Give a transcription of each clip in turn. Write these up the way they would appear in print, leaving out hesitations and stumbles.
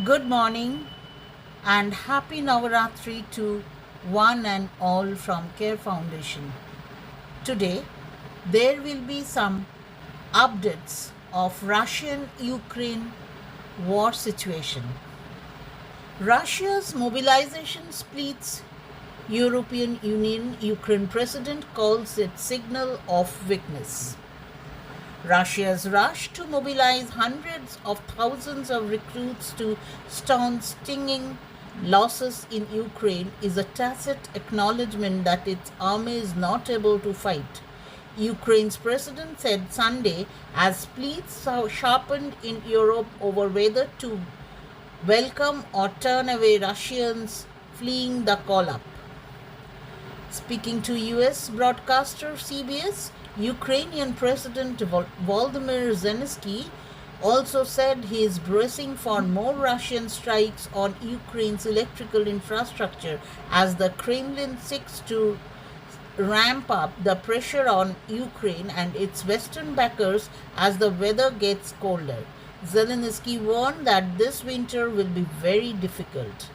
Good morning and happy Navaratri to one and all from Care Foundation. Today, there will be some updates of Russian-Ukraine war situation. Russia's mobilization splits European Union. Ukraine president calls it signal of weakness. Russia's rush to mobilize hundreds of thousands of recruits to stun stinging losses in Ukraine is a tacit acknowledgement that its army is not able to fight. Ukraine's president said Sunday as pleas sharpened in Europe over whether to welcome or turn away Russians fleeing the call up. Speaking to US broadcaster CBS, Ukrainian President Volodymyr Zelensky also said he is bracing for more Russian strikes on Ukraine's electrical infrastructure as the Kremlin seeks to ramp up the pressure on Ukraine and its Western backers as the weather gets colder. Zelensky warned that this winter will be very difficult.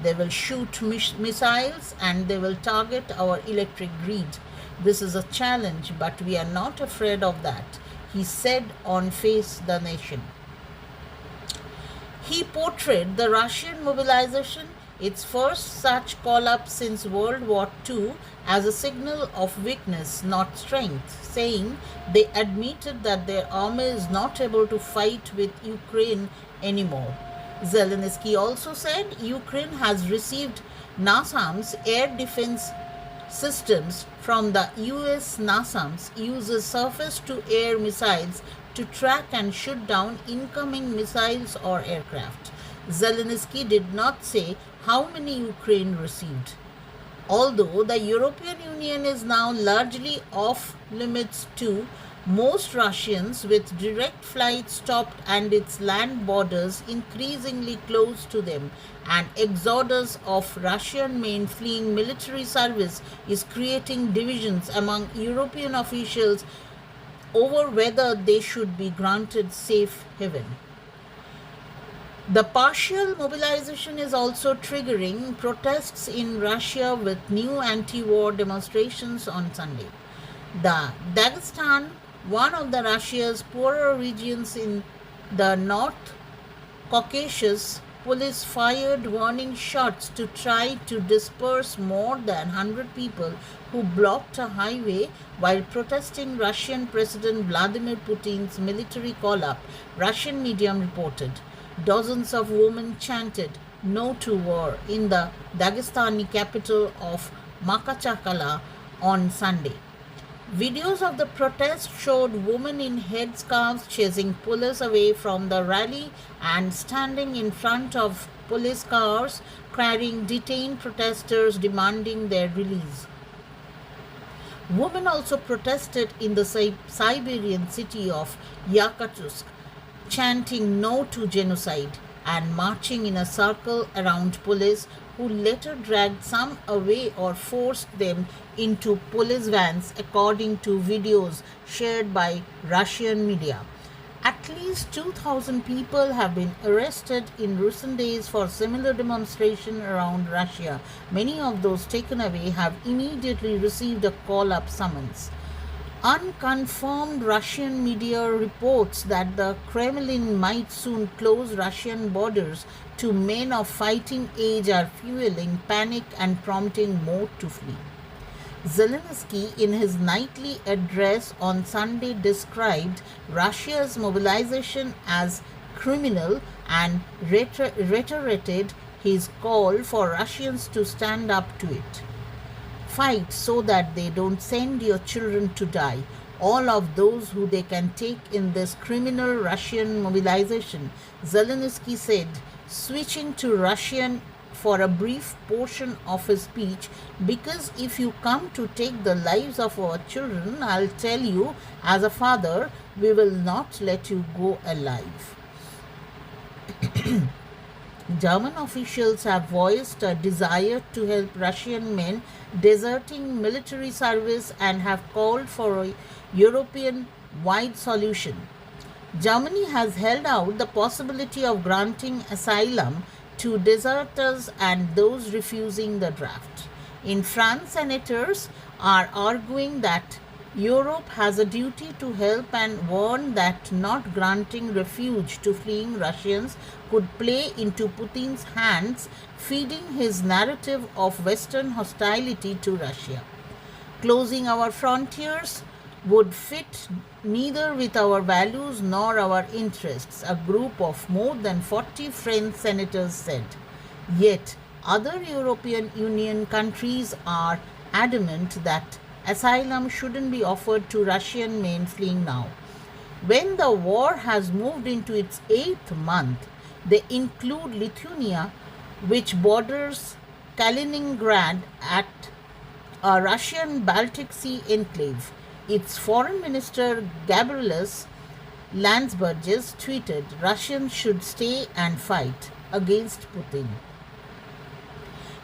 They will shoot missiles and they will target our electric grid. This is a challenge, but we are not afraid of that, he said on Face the Nation. He portrayed the Russian mobilization, its first such call-up since World War II, as a signal of weakness, not strength, saying they admitted that their army is not able to fight with Ukraine anymore. Zelensky also said Ukraine has received NASAMS air defense systems from the US. NASAMS uses surface-to-air missiles to track and shoot down incoming missiles or aircraft. Zelensky did not say how many Ukraine received. Although the European Union is now largely off limits to most Russians with direct flights stopped and its land borders increasingly close to them, an exodus of Russian men fleeing military service is creating divisions among European officials over whether they should be granted safe haven. The partial mobilization is also triggering protests in Russia with new anti-war demonstrations on Sunday. The Dagestan, one of the Russia's poorer regions in the North Caucasus, police fired warning shots to try to disperse more than 100 people who blocked a highway while protesting Russian President Vladimir Putin's military call-up, Russian media reported. Dozens of women chanted "No to War" in the Dagestani capital of Makhachkala on Sunday. Videos of the protest showed women in headscarves chasing police away from the rally and standing in front of police cars carrying detained protesters demanding their release. Women also protested in the Siberian city of Yakutsk, chanting "No to genocide" and marching in a circle around police, who later dragged some away or forced them into police vans, according to videos shared by Russian media. At least 2,000 people have been arrested in recent days for similar demonstrations around Russia. Many of those taken away have immediately received a call-up summons. Unconfirmed Russian media reports that the Kremlin might soon close Russian borders to men of fighting age are fueling panic and prompting more to flee. Zelensky, in his nightly address on Sunday, described Russia's mobilization as criminal and reiterated his call for Russians to stand up to it. Fight so that they don't send your children to die, all of those who they can take in this criminal Russian mobilization, Zelensky said, switching to Russian for a brief portion of his speech, because if you come to take the lives of our children, I'll tell you, as a father, we will not let you go alive. German officials have voiced a desire to help Russian men deserting military service and have called for a European-wide solution. Germany has held out the possibility of granting asylum to deserters and those refusing the draft. In France, senators are arguing that Europe has a duty to help and warn that not granting refuge to fleeing Russians could play into Putin's hands, feeding his narrative of Western hostility to Russia. Closing our frontiers would fit neither with our values nor our interests, a group of more than 40 French senators said. Yet, other European Union countries are adamant that asylum shouldn't be offered to Russian men fleeing now. When the war has moved into its 8th month, they include Lithuania, which borders Kaliningrad at a Russian Baltic Sea enclave. Its foreign minister Gabrielis Landsbergis tweeted, Russians should stay and fight against Putin.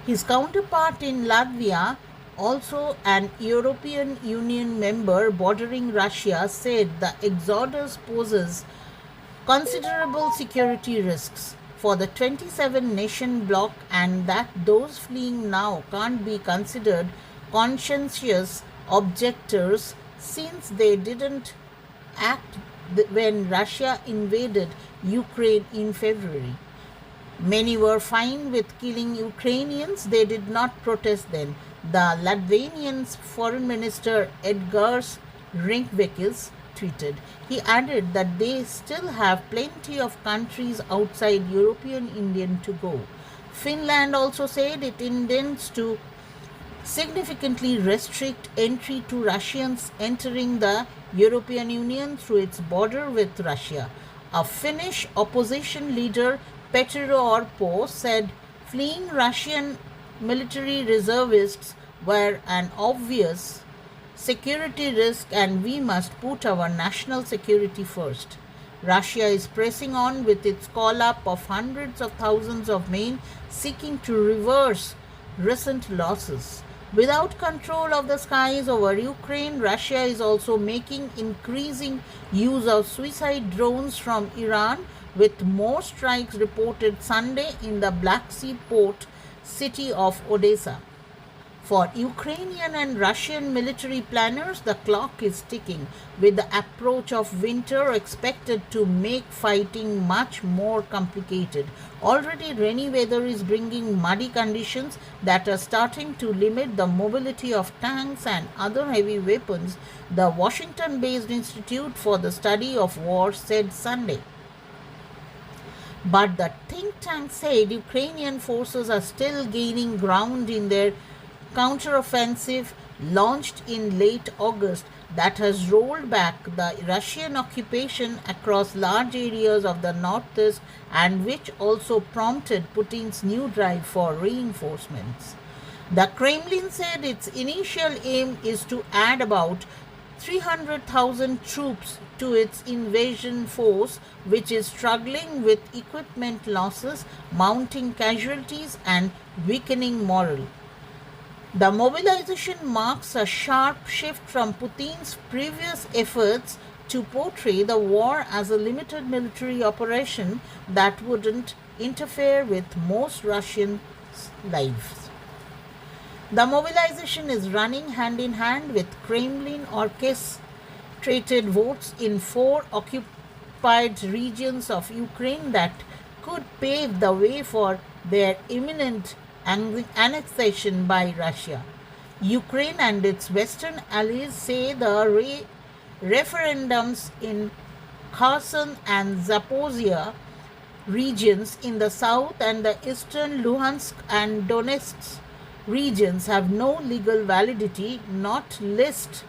His counterpart in Latvia, also an European Union member bordering Russia, said the exodus poses considerable security risks for the 27 nation bloc and that those fleeing now can't be considered conscientious objectors since they didn't act when Russia invaded Ukraine in February. Many were fine with killing Ukrainians, they did not protest then. The Latvian Foreign Minister Edgars Rinkēvičs tweeted. He added that they still have plenty of countries outside European Union to go. Finland also said it intends to significantly restrict entry to Russians entering the European Union through its border with Russia. A Finnish opposition leader, Petteri Orpo, said fleeing Russian military reservists were an obvious security risk and we must put our national security first. Russia is pressing on with its call-up of hundreds of thousands of men seeking to reverse recent losses. Without control of the skies over Ukraine, Russia is also making increasing use of suicide drones from Iran, with more strikes reported Sunday in the Black Sea port city of Odessa. For Ukrainian and Russian military planners, the clock is ticking, with the approach of winter expected to make fighting much more complicated. Already rainy weather is bringing muddy conditions that are starting to limit the mobility of tanks and other heavy weapons, the Washington-based Institute for the Study of War said Sunday. But the think tank said Ukrainian forces are still gaining ground in their counteroffensive launched in late August that has rolled back the Russian occupation across large areas of the northeast and which also prompted Putin's new drive for reinforcements. The Kremlin said its initial aim is to add about 300,000 troops to its invasion force, which is struggling with equipment losses, mounting casualties, and weakening morale. The mobilization marks a sharp shift from Putin's previous efforts to portray the war as a limited military operation that wouldn't interfere with most Russian lives. The mobilization is running hand in hand with Kremlin orchestrated votes in 4 occupied regions of Ukraine that could pave the way for their imminent annexation by Russia. Ukraine and its Western allies say the referendums in Kherson and Zaporizhia regions in the south and the eastern Luhansk and Donetsk regions have no legal validity, not least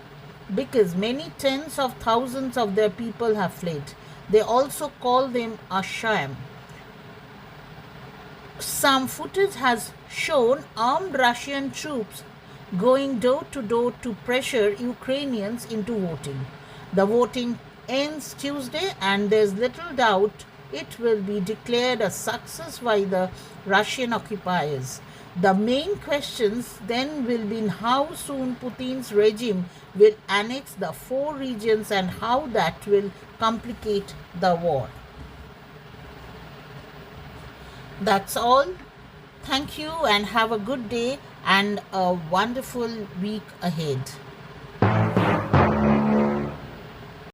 because many tens of thousands of their people have fled. They also call them a sham. Some footage has shown armed Russian troops going door to door to pressure Ukrainians into voting. The voting ends Tuesday and there's little doubt it will be declared a success by the Russian occupiers. The main questions then will be how soon Putin's regime will annex the 4 regions and how that will complicate the war. That's all. Thank you and have a good day and a wonderful week ahead.